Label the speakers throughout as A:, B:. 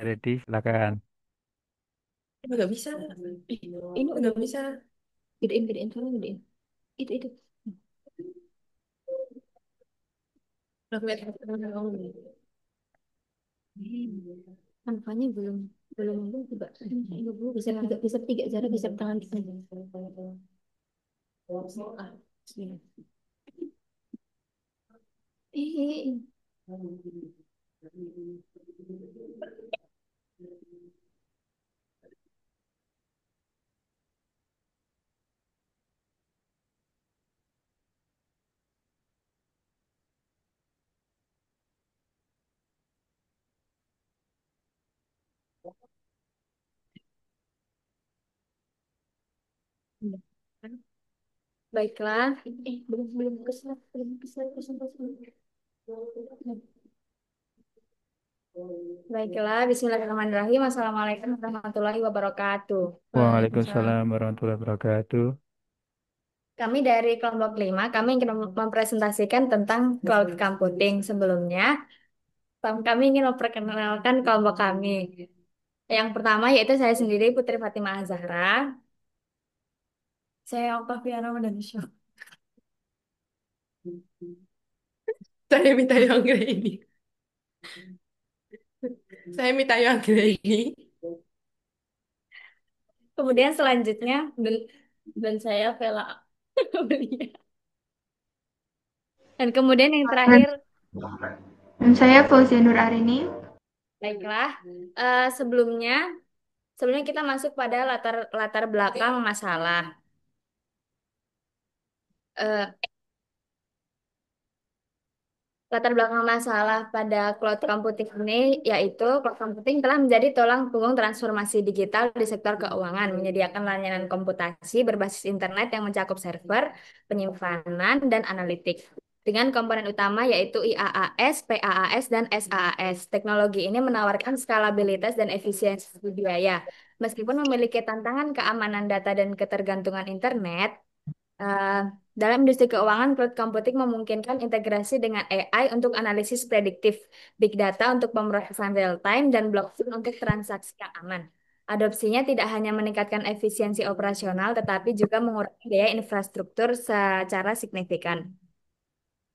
A: Ready, silakan.
B: Ini nggak bisa. Ih, ini udah bisa. Gedein, tolong gedein. Itu. Udah kelihatan kamu. Tampaknya belum belum belum juga. Belum bisa tiga cara bisa tangan kita. Ah, bismillah. Eh, baiklah. Belum belum kesana, belum kesana. Baiklah, Bismillahirrahmanirrahim. Assalamualaikum warahmatullahi wabarakatuh. Waalaikumsalam.
A: Waalaikumsalam warahmatullahi wabarakatuh.
B: Kami dari kelompok 5, kami ingin mempresentasikan tentang cloud computing. Sebelumnya, kami ingin memperkenalkan kelompok kami. Yang pertama yaitu saya sendiri, Putri Fatimah Azahra. Saya Octaviana Madanisyo. Saya minta yang ini. Saya minta yang ini. Kemudian selanjutnya, dan saya Vela Aulia. Dan kemudian yang terakhir,
C: Saya Fauzia Nur Arini.
B: baiklah, sebelumnya sebelumnya kita masuk pada latar latar belakang masalah. Eh, Latar belakang masalah pada cloud computing ini yaitu cloud computing telah menjadi tulang punggung transformasi digital di sektor keuangan, menyediakan layanan komputasi berbasis internet yang mencakup server, penyimpanan, dan analitik. Dengan komponen utama yaitu IaaS, PaaS, dan SaaS. Teknologi ini menawarkan skalabilitas dan efisiensi biaya. Meskipun memiliki tantangan keamanan data dan ketergantungan internet, Eh, dalam industri keuangan, cloud computing memungkinkan integrasi dengan AI untuk analisis prediktif, big data untuk pemrosesan real time, dan blockchain untuk transaksi yang aman. Adopsinya tidak hanya meningkatkan efisiensi operasional, tetapi juga mengurangi biaya infrastruktur secara signifikan.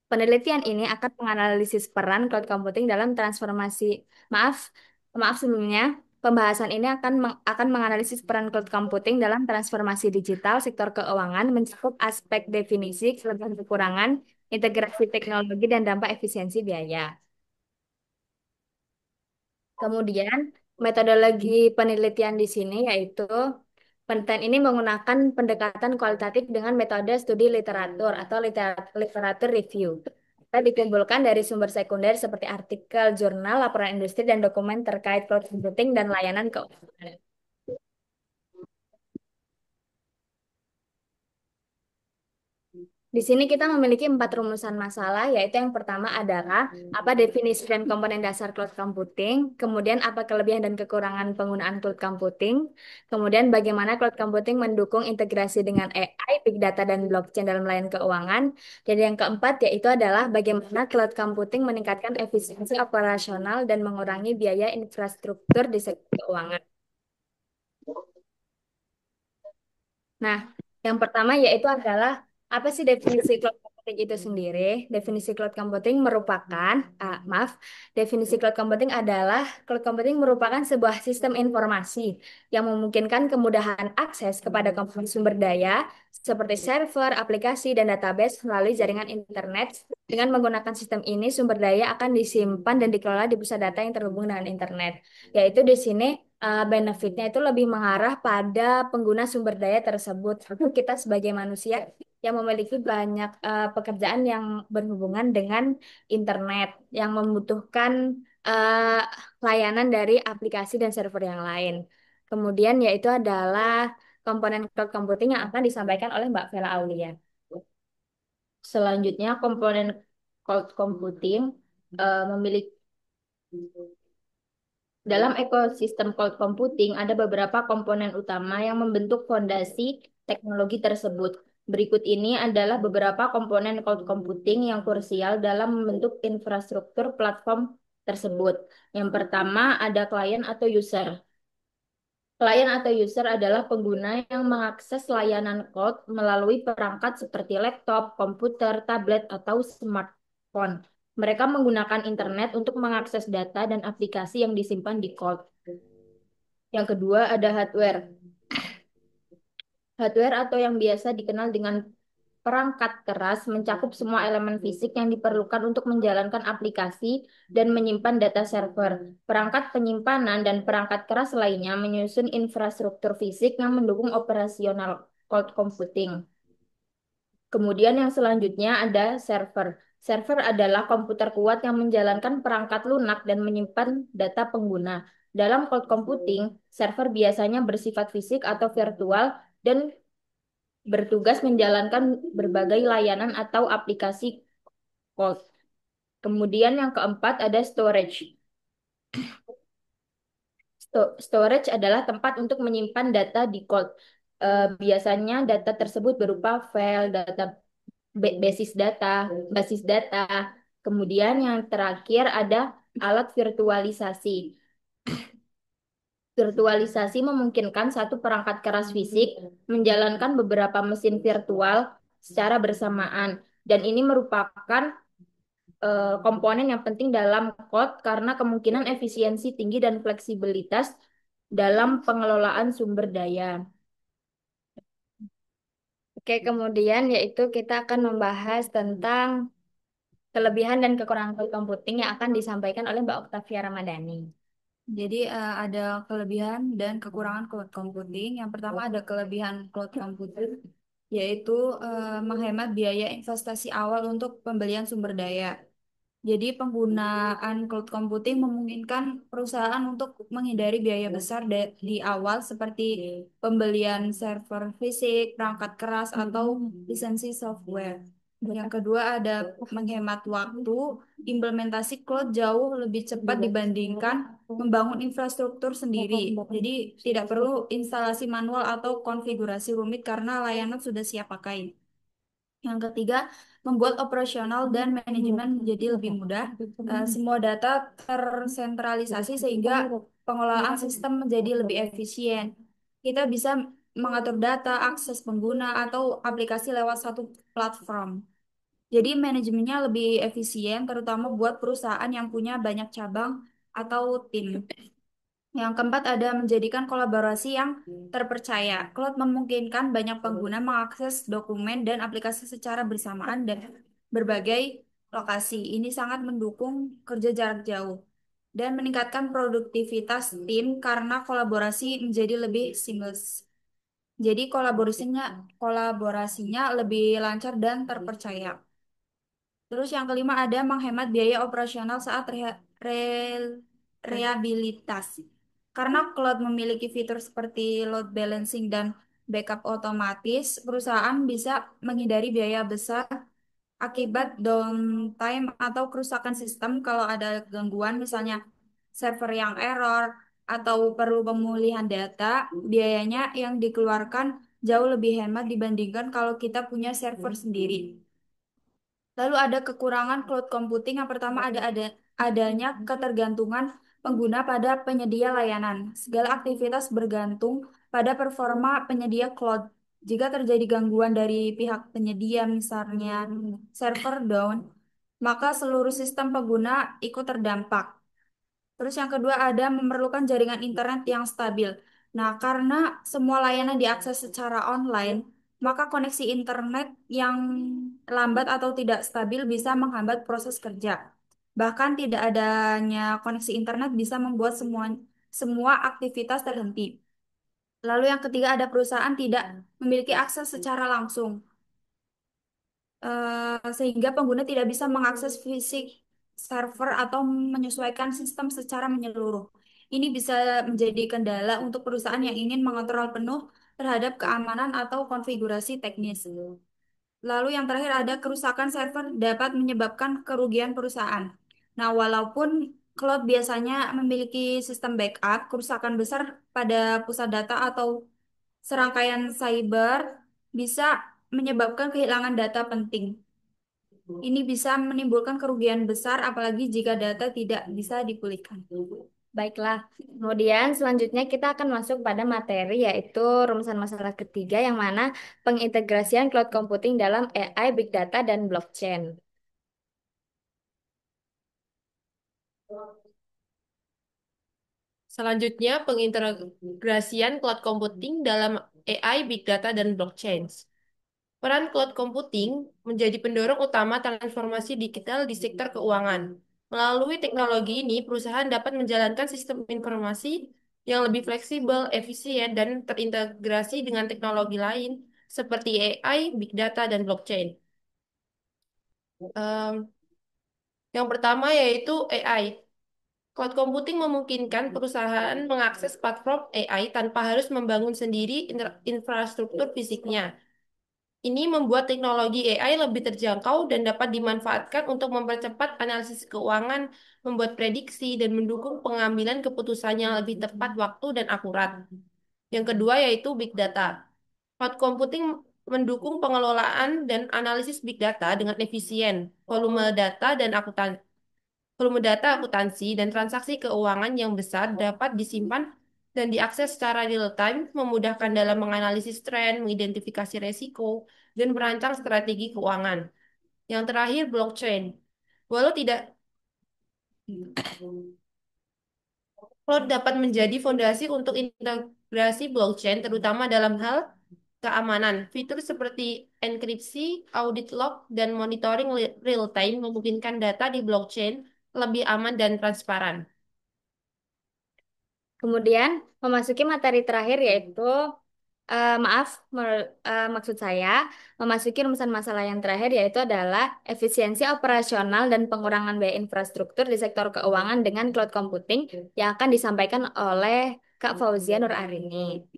B: Penelitian ini akan menganalisis peran cloud computing dalam transformasi. Maaf, maaf sebelumnya. Pembahasan ini akan menganalisis peran cloud computing dalam transformasi digital sektor keuangan, mencakup aspek definisi, kelebihan kekurangan, integrasi teknologi, dan dampak efisiensi biaya. Kemudian, metodologi penelitian di sini yaitu penelitian ini menggunakan pendekatan kualitatif dengan metode studi literatur atau literatur review. Kita dikumpulkan dari sumber sekunder seperti artikel, jurnal, laporan industri, dan dokumen terkait cloud computing dan layanan keuangan. Di sini kita memiliki 4 rumusan masalah, yaitu yang pertama adalah apa definisi dan komponen dasar cloud computing, kemudian apa kelebihan dan kekurangan penggunaan cloud computing, kemudian bagaimana cloud computing mendukung integrasi dengan AI, big data, dan blockchain dalam layanan keuangan, dan yang keempat yaitu adalah bagaimana cloud computing meningkatkan efisiensi operasional dan mengurangi biaya infrastruktur di sektor keuangan. Nah, yang pertama yaitu adalah apa sih definisi cloud computing itu sendiri? Definisi cloud computing merupakan, maaf, definisi cloud computing adalah cloud computing merupakan sebuah sistem informasi yang memungkinkan kemudahan akses kepada komponen sumber daya seperti server, aplikasi, dan database melalui jaringan internet. Dengan menggunakan sistem ini, sumber daya akan disimpan dan dikelola di pusat data yang terhubung dengan internet. Yaitu di sini benefitnya itu lebih mengarah pada pengguna sumber daya tersebut. Kita sebagai manusia yang memiliki banyak pekerjaan yang berhubungan dengan internet, yang membutuhkan eh, layanan dari aplikasi dan server yang lain. Kemudian yaitu adalah komponen cloud computing yang akan disampaikan oleh Mbak Vela Aulia. Selanjutnya komponen cloud computing memiliki dalam ekosistem cloud computing ada beberapa komponen utama yang membentuk fondasi teknologi tersebut. Berikut ini adalah beberapa komponen cloud computing yang krusial dalam membentuk infrastruktur platform. tersebut. Yang pertama ada klien atau user. Klien atau user adalah pengguna yang mengakses layanan cloud melalui perangkat seperti laptop, komputer, tablet, atau smartphone. Mereka menggunakan internet untuk mengakses data dan aplikasi yang disimpan di cloud. Yang kedua ada hardware. Hardware atau yang biasa dikenal dengan perangkat keras mencakup semua elemen fisik yang diperlukan untuk menjalankan aplikasi dan menyimpan data server. Perangkat penyimpanan dan perangkat keras lainnya menyusun infrastruktur fisik yang mendukung operasional cloud computing. Kemudian yang selanjutnya ada server. Server adalah komputer kuat yang menjalankan perangkat lunak dan menyimpan data pengguna. Dalam cloud computing, server biasanya bersifat fisik atau virtual dan bertugas menjalankan berbagai layanan atau aplikasi cloud. Kemudian yang keempat ada storage. Storage adalah tempat untuk menyimpan data di cloud. Biasanya data tersebut berupa file, data basis data. Kemudian yang terakhir ada alat virtualisasi. Virtualisasi memungkinkan satu perangkat keras fisik menjalankan beberapa mesin virtual secara bersamaan, dan ini merupakan komponen yang penting dalam code karena kemungkinan efisiensi tinggi dan fleksibilitas dalam pengelolaan sumber daya. Oke, kemudian yaitu kita akan membahas tentang kelebihan dan kekurangan cloud computing yang akan disampaikan oleh Mbak Oktavia Ramadhani.
D: Jadi ada kelebihan dan kekurangan cloud computing. Yang pertama ada kelebihan cloud computing, yaitu menghemat biaya investasi awal untuk pembelian sumber daya. Jadi penggunaan cloud computing memungkinkan perusahaan untuk menghindari biaya besar di awal seperti pembelian server fisik, perangkat keras, atau lisensi software. Yang kedua ada menghemat waktu. Implementasi cloud jauh lebih cepat dibandingkan membangun infrastruktur sendiri. Jadi tidak perlu instalasi manual atau konfigurasi rumit karena layanan sudah siap pakai. Yang ketiga, membuat operasional dan manajemen menjadi lebih mudah. Semua data tersentralisasi sehingga pengelolaan sistem menjadi lebih efisien. Kita bisa mengatur data, akses pengguna, atau aplikasi lewat satu platform. Jadi manajemennya lebih efisien, terutama buat perusahaan yang punya banyak cabang atau tim. Yang keempat ada menjadikan kolaborasi yang terpercaya. Cloud memungkinkan banyak pengguna mengakses dokumen dan aplikasi secara bersamaan dan berbagai lokasi. Ini sangat mendukung kerja jarak jauh dan meningkatkan produktivitas tim karena kolaborasi menjadi lebih seamless. Jadi kolaborasinya lebih lancar dan terpercaya. Terus yang kelima ada menghemat biaya operasional saat rehabilitasi. Karena cloud memiliki fitur seperti load balancing dan backup otomatis, perusahaan bisa menghindari biaya besar akibat downtime atau kerusakan sistem kalau ada gangguan, misalnya server yang error atau perlu pemulihan data, biayanya yang dikeluarkan jauh lebih hemat dibandingkan kalau kita punya server sendiri. Lalu ada kekurangan cloud computing. Yang pertama adanya ketergantungan pengguna pada penyedia layanan. Segala aktivitas bergantung pada performa penyedia cloud. Jika terjadi gangguan dari pihak penyedia, misalnya server down, maka seluruh sistem pengguna ikut terdampak. Terus yang kedua ada memerlukan jaringan internet yang stabil. Nah, karena semua layanan diakses secara online, maka koneksi internet yang lambat atau tidak stabil bisa menghambat proses kerja. Bahkan tidak adanya koneksi internet bisa membuat semua aktivitas terhenti. Lalu yang ketiga ada perusahaan tidak memiliki akses secara langsung, sehingga pengguna tidak bisa mengakses fisik server atau menyesuaikan sistem secara menyeluruh. Ini bisa menjadi kendala untuk perusahaan yang ingin mengontrol penuh terhadap keamanan atau konfigurasi teknis. Lalu yang terakhir ada kerusakan server dapat menyebabkan kerugian perusahaan. Nah, walaupun cloud biasanya memiliki sistem backup, kerusakan besar pada pusat data atau serangkaian cyber bisa menyebabkan kehilangan data penting. Ini bisa menimbulkan kerugian besar, apalagi jika data tidak bisa dipulihkan.
B: Baiklah, kemudian selanjutnya kita akan masuk pada materi yaitu rumusan masalah ketiga yang mana pengintegrasian cloud computing dalam AI, Big Data, dan blockchain.
E: Selanjutnya, pengintegrasian cloud computing dalam AI, Big Data, dan blockchain. Peran cloud computing menjadi pendorong utama transformasi digital di sektor keuangan. Melalui teknologi ini, perusahaan dapat menjalankan sistem informasi yang lebih fleksibel, efisien, dan terintegrasi dengan teknologi lain seperti AI, Big Data, dan blockchain. Em, yang pertama yaitu AI. Cloud computing memungkinkan perusahaan mengakses platform AI tanpa harus membangun sendiri infrastruktur fisiknya. Ini membuat teknologi AI lebih terjangkau dan dapat dimanfaatkan untuk mempercepat analisis keuangan, membuat prediksi, dan mendukung pengambilan keputusan yang lebih tepat waktu dan akurat. Yang kedua yaitu Big Data. Cloud computing mendukung pengelolaan dan analisis Big Data dengan efisien. Volume data akuntansi dan transaksi keuangan yang besar dapat disimpan dan diakses secara real-time, memudahkan dalam menganalisis tren, mengidentifikasi resiko, dan merancang strategi keuangan. Yang terakhir, blockchain. Walau tidak, cloud dapat menjadi fondasi untuk integrasi blockchain, terutama dalam hal keamanan. Fitur seperti enkripsi, audit log, dan monitoring real-time memungkinkan data di blockchain lebih aman dan transparan.
B: Kemudian memasuki materi terakhir yaitu maaf, maksud saya memasuki rumusan masalah yang terakhir yaitu adalah efisiensi operasional dan pengurangan biaya infrastruktur di sektor keuangan dengan cloud computing yang akan disampaikan oleh Kak Fauzia Nur Arini.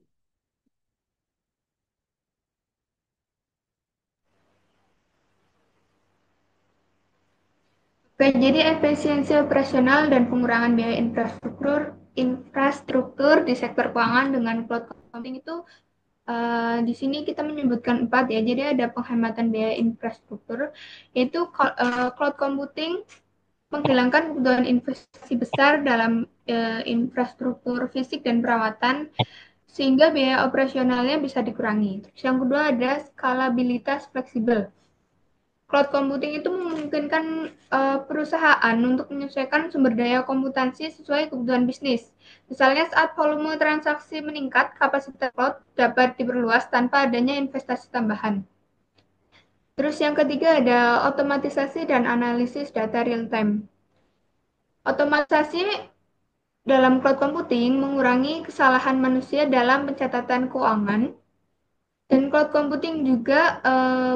C: Oke, jadi efisiensi operasional dan pengurangan biaya infrastruktur di sektor keuangan dengan cloud computing itu di sini kita menyebutkan 4 ya. Jadi ada penghematan biaya infrastruktur, yaitu cloud computing menghilangkan kebutuhan investasi besar dalam infrastruktur fisik dan perawatan sehingga biaya operasionalnya bisa dikurangi. Terus yang kedua ada skalabilitas fleksibel. Cloud computing itu memungkinkan perusahaan untuk menyesuaikan sumber daya komputasi sesuai kebutuhan bisnis. Misalnya saat volume transaksi meningkat, kapasitas cloud dapat diperluas tanpa adanya investasi tambahan. Terus yang ketiga ada otomatisasi dan analisis data real time. Otomatisasi dalam cloud computing mengurangi kesalahan manusia dalam pencatatan keuangan. Dan cloud computing juga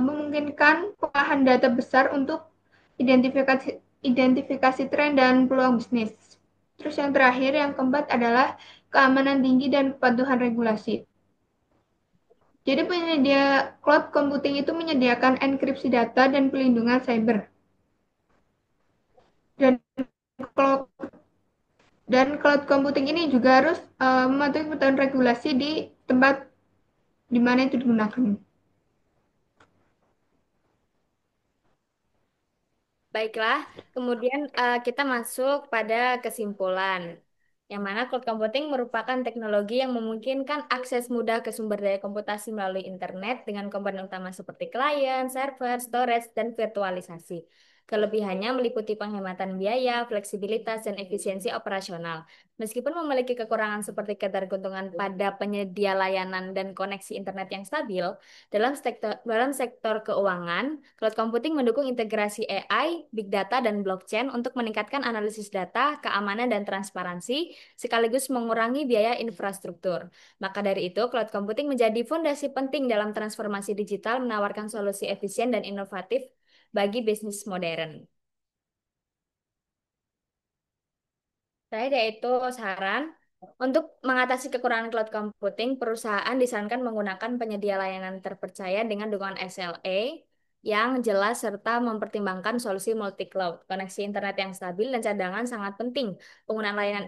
C: memungkinkan pengolahan data besar untuk identifikasi tren dan peluang bisnis. Terus yang terakhir, yang keempat adalah keamanan tinggi dan kepatuhan regulasi. Jadi penyedia cloud computing itu menyediakan enkripsi data dan pelindungan cyber. Dan cloud cloud computing ini juga harus mematuhi kebutuhan regulasi di tempat di mana itu digunakan.
B: Baiklah, kemudian kita masuk pada kesimpulan. Yang mana cloud computing merupakan teknologi yang memungkinkan akses mudah ke sumber daya komputasi melalui internet dengan komponen utama seperti klien, server, storage, dan virtualisasi. Kelebihannya meliputi penghematan biaya, fleksibilitas, dan efisiensi operasional. Meskipun memiliki kekurangan seperti ketergantungan pada penyedia layanan dan koneksi internet yang stabil, dalam sektor keuangan, cloud computing mendukung integrasi AI, big data, dan blockchain untuk meningkatkan analisis data, keamanan, dan transparansi, sekaligus mengurangi biaya infrastruktur. Maka dari itu, cloud computing menjadi fondasi penting dalam transformasi digital, menawarkan solusi efisien dan inovatif bagi bisnis modern. Terakhir yaitu saran, untuk mengatasi kekurangan cloud computing, perusahaan disarankan menggunakan penyedia layanan terpercaya dengan dukungan SLA, yang jelas serta mempertimbangkan solusi multi-cloud. Koneksi internet yang stabil dan cadangan sangat penting. Penggunaan layanan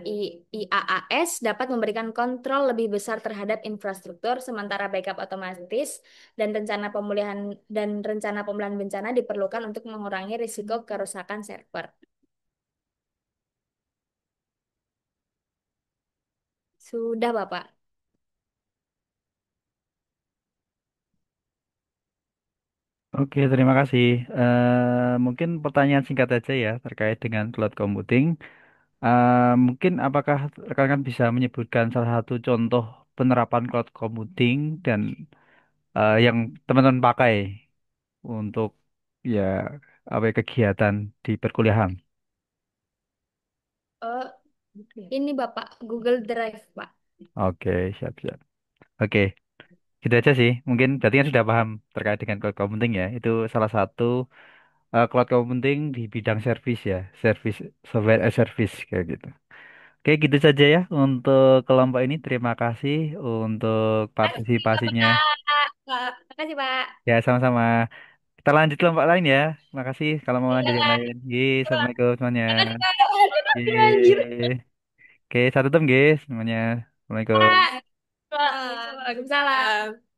B: IaaS dapat memberikan kontrol lebih besar terhadap infrastruktur, sementara backup otomatis dan rencana pemulihan bencana diperlukan untuk mengurangi risiko kerusakan server. Sudah, Bapak.
A: Oke, terima kasih. Mungkin pertanyaan singkat aja ya terkait dengan cloud computing. Mungkin apakah rekan-rekan bisa menyebutkan salah satu contoh penerapan cloud computing dan yang teman-teman pakai untuk ya apa ya, kegiatan di perkuliahan?
B: Oh, ini Bapak Google Drive, Pak.
A: Oke, siap-siap. Oke, gitu aja sih. Mungkin berarti kan sudah paham terkait dengan cloud computing ya. Itu salah satu cloud computing di bidang service ya, service software as service kayak gitu. Oke, gitu saja ya untuk kelompok ini. Terima kasih untuk
B: Makasih,
A: partisipasinya.
B: Pak. Makasih, Pak.
A: Ya, sama-sama. Kita lanjut kelompok lain ya. Makasih kalau mau lanjut yang lain. Assalamualaikum semuanya.
B: Makasih, Pak. Anjir.
A: Ye. Oke, satu tem guys semuanya. Assalamualaikum.
B: Waalaikumsalam.